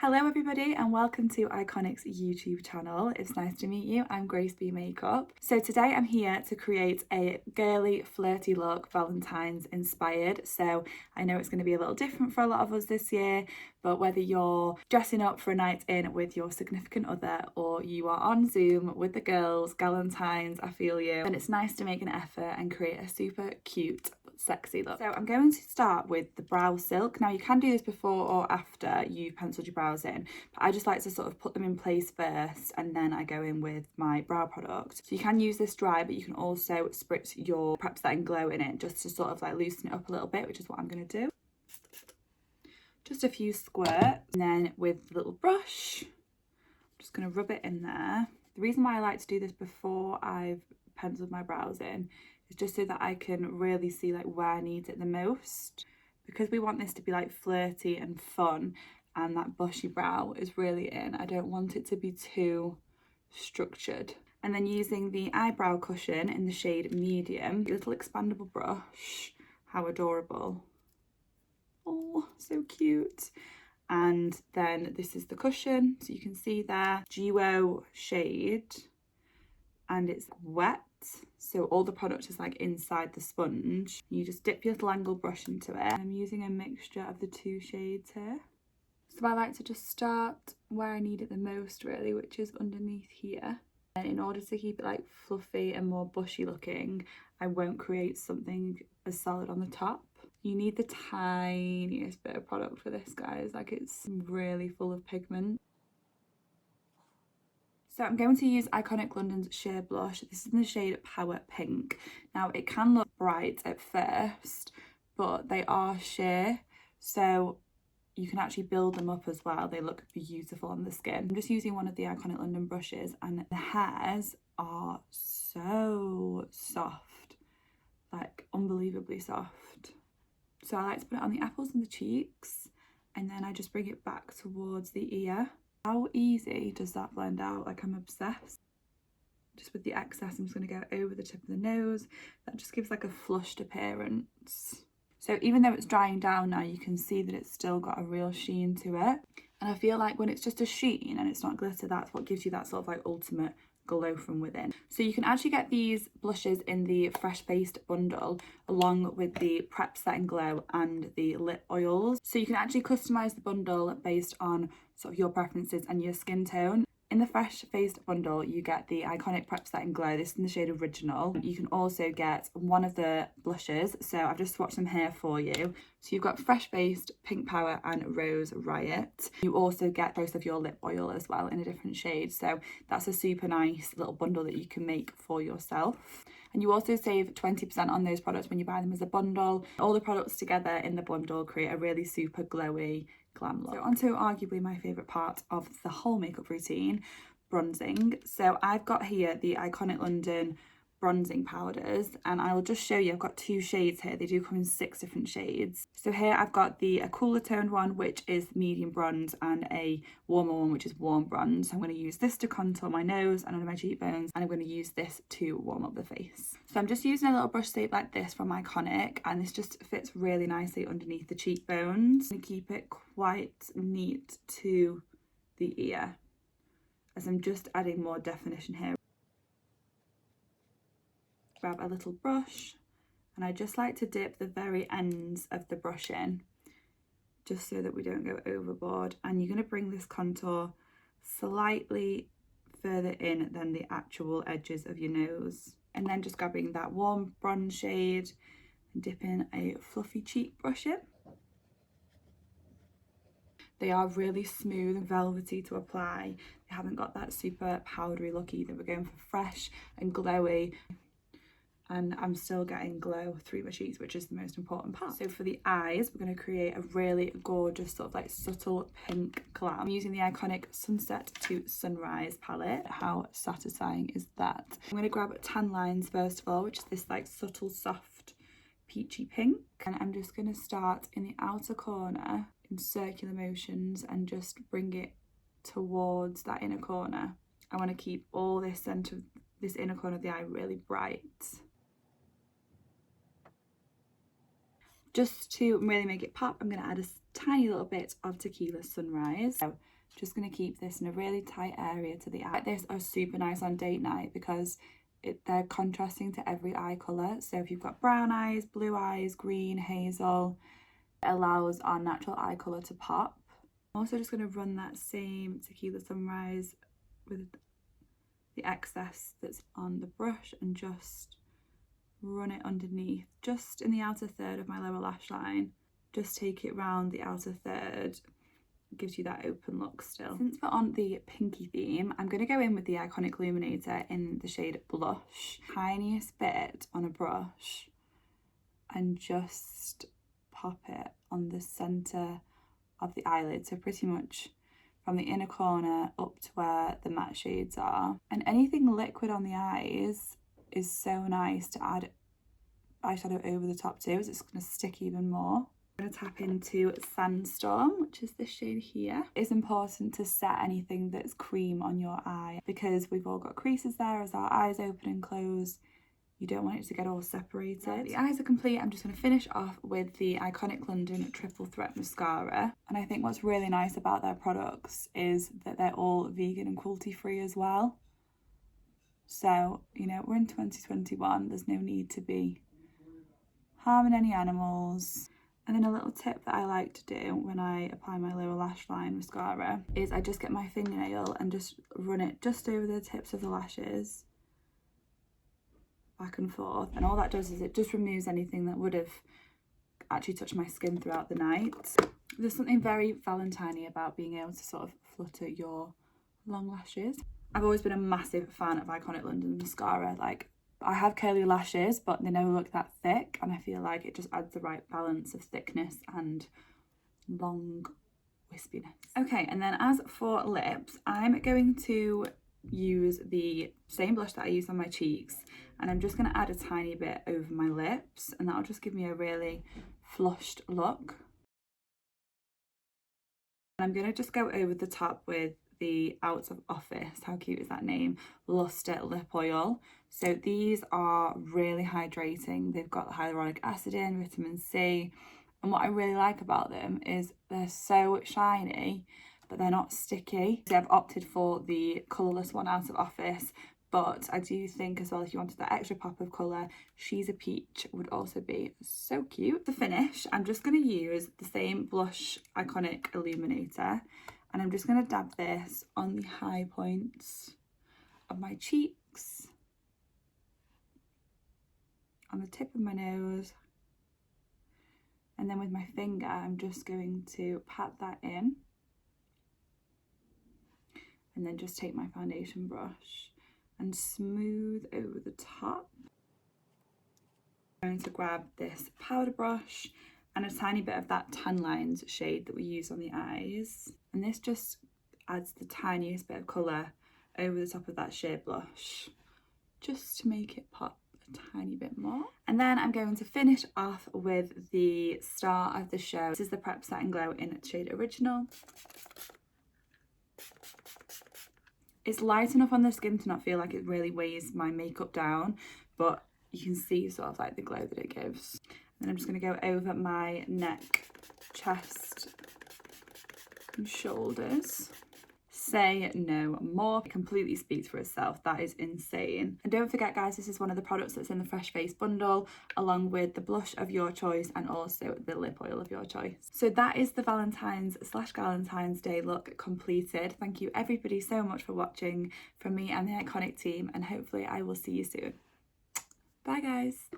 Hello everybody and welcome to Iconic's YouTube channel. It's nice to meet you. I'm Grace B Makeup. So today I'm here to create a girly flirty look, Valentine's inspired. So I know it's going to be a little different for a lot of us this year, but whether you're dressing up for a night in with your significant other or you are on Zoom with the girls, Valentines, I feel you, then it's nice to make an effort and create a super cute sexy look. So I'm going to start with the brow silk. Now you can do this before or after you've penciled your brows in, but I just like to sort of put them in place first and then I go in with my brow product. So you can use this dry, but you can also spritz your Prep Set and Glow in it just to sort of like loosen it up a little bit, which is what I'm going to do. Just a few squirts, and then with the little brush, I'm just going to rub it in there. The reason why I like to do this before I've penciled my brows in is just so that I can really see like where I need it the most, because we want this to be like flirty and fun and that bushy brow is really in. I don't want it to be too structured. And then using the eyebrow cushion in the shade medium, little expandable brush, how adorable. Oh, so cute. And then this is the cushion, so you can see there, duo shade, and it's wet, so all the product is like inside the sponge. You just dip your little angle brush into it. I'm using a mixture of the two shades here. So I like to just start where I need it the most really, which is underneath here. And in order to keep it like fluffy and more bushy looking, I won't create something as solid on the top. You need the tiniest bit of product for this, guys, like it's really full of pigment. So I'm going to use Iconic London's Sheer Blush. This is in the shade Power Pink. Now it can look bright at first, but they are sheer, so you can actually build them up as well. They look beautiful on the skin. I'm just using one of the Iconic London brushes and the hairs are so soft, like unbelievably soft. So I like to put it on the apples and the cheeks, and then I just bring it back towards the ear. How easy does that blend out? Like, I'm obsessed. Just with the excess, I'm just going to go over the tip of the nose. That just gives like a flushed appearance. So even though it's drying down now, you can see that it's still got a real sheen to it. And I feel like when it's just a sheen and it's not glitter, that's what gives you that sort of like ultimate glow from within. So you can actually get these blushes in the Fresh Faced bundle along with the Prep Set and Glow and the lip oils. So you can actually customize the bundle based on sort of your preferences and your skin tone. In the Fresh Faced bundle, you get the Iconic Prep Set and Glow. This is in the shade Original. You can also get one of the blushes. So I've just swatched them here for you. So you've got Fresh Faced, Pink Power and Rose Riot. You also get both of your lip oil as well in a different shade. So that's a super nice little bundle that you can make for yourself. And you also save 20% on those products when you buy them as a bundle. All the products together in the bundle create a really super glowy glam look. So onto arguably my favourite part of the whole makeup routine, bronzing. So I've got here the Iconic London bronzing powders, and I will just show you. I've got two shades here. They do come in 6 different shades. So here I've got a cooler toned one, which is medium bronze, and a warmer one, which is warm bronze. So I'm going to use this to contour my nose and under my cheekbones, and I'm going to use this to warm up the face. So I'm just using a little brush shape like this from Iconic, and this just fits really nicely underneath the cheekbones and keep it quite neat to the ear, as I'm just adding more definition here. Grab a little brush, and I just like to dip the very ends of the brush in just so that we don't go overboard. And you're going to bring this contour slightly further in than the actual edges of your nose, and then just grabbing that warm bronze shade and dipping a fluffy cheek brush in. They are really smooth and velvety to apply. They haven't got that super powdery look either. We're going for fresh and glowy, and I'm still getting glow through my cheeks, which is the most important part. So for the eyes, we're going to create a really gorgeous sort of like subtle pink glam. I'm using the Iconic Sunset to Sunrise palette. How satisfying is that? I'm going to grab tan lines first of all, which is this like subtle soft peachy pink, and I'm just going to start in the outer corner in circular motions and just bring it towards that inner corner. I want to keep all this centre of this inner corner of the eye really bright. Just to really make it pop, I'm going to add a tiny little bit of Tequila Sunrise. So Just going to keep this in a really tight area to the eye. This are super nice on date night because they're contrasting to every eye colour. So if you've got brown eyes, blue eyes, green, hazel, it allows our natural eye colour to pop. I'm also just going to run that same Tequila Sunrise with the excess that's on the brush and just run it underneath, just in the outer third of my lower lash line. Just take it round the outer third. It gives you that open look still. Since we're on the pinky theme, I'm going to go in with the Iconic Illuminator in the shade Blush. Tiniest bit on a brush and just pop it on the centre of the eyelid, so pretty much from the inner corner up to where the matte shades are. And anything liquid on the eyes is so nice to add eyeshadow over the top too, as it's going to stick even more. I'm going to tap into Sandstorm, which is this shade here. It's important to set anything that's cream on your eye because we've all got creases there as our eyes open and close. You don't want it to get all separated. The eyes are complete. I'm just going to finish off with the Iconic London Triple Threat Mascara. And I think what's really nice about their products is that they're all vegan and cruelty free as well. So, you know, we're in 2021. There's no need to be harming any animals. And then a little tip that I like to do when I apply my lower lash line mascara is I just get my fingernail and just run it just over the tips of the lashes, back and forth, and all that does is it just removes anything that would have actually touched my skin throughout the night. There's something very Valentine-y about being able to sort of flutter your long lashes. I've always been a massive fan of Iconic London mascara. Like, I have curly lashes, but they never look that thick, and I feel like it just adds the right balance of thickness and long wispiness. Okay, and then as for lips, I'm going to use the same blush that I use on my cheeks, and I'm just going to add a tiny bit over my lips, and that'll just give me a really flushed look. And I'm going to just go over the top with the Out of Office, how cute is that name, Luster Lip Oil. So these are really hydrating. They've got hyaluronic acid in, vitamin C, and what I really like about them is they're so shiny but they're not sticky. So I've opted for the colourless one, Out of Office, but I do think as well, if you wanted that extra pop of colour, She's a Peach would also be so cute. To finish, I'm just going to use the same blush Iconic Illuminator, and I'm just going to dab this on the high points of my cheeks, on the tip of my nose, and then with my finger I'm just going to pat that in, and then just take my foundation brush and smooth over the top. I'm going to grab this powder brush and a tiny bit of that Tan Lines shade that we use on the eyes, and this just adds the tiniest bit of colour over the top of that sheer blush, just to make it pop a tiny bit more. And then I'm going to finish off with the star of the show. This is the Prep Satin Glow in shade Original. It's light enough on the skin to not feel like it really weighs my makeup down, but you can see sort of like the glow that it gives. And I'm just going to go over my neck, chest and shoulders. Say no more. It completely speaks for itself. That is insane. And don't forget, guys, this is one of the products that's in the Fresh Face bundle, along with the blush of your choice and also the lip oil of your choice. So that is the Valentine's/Galentine's Day look completed. Thank you everybody so much for watching from me and the Iconic team, and hopefully I will see you soon. Bye guys.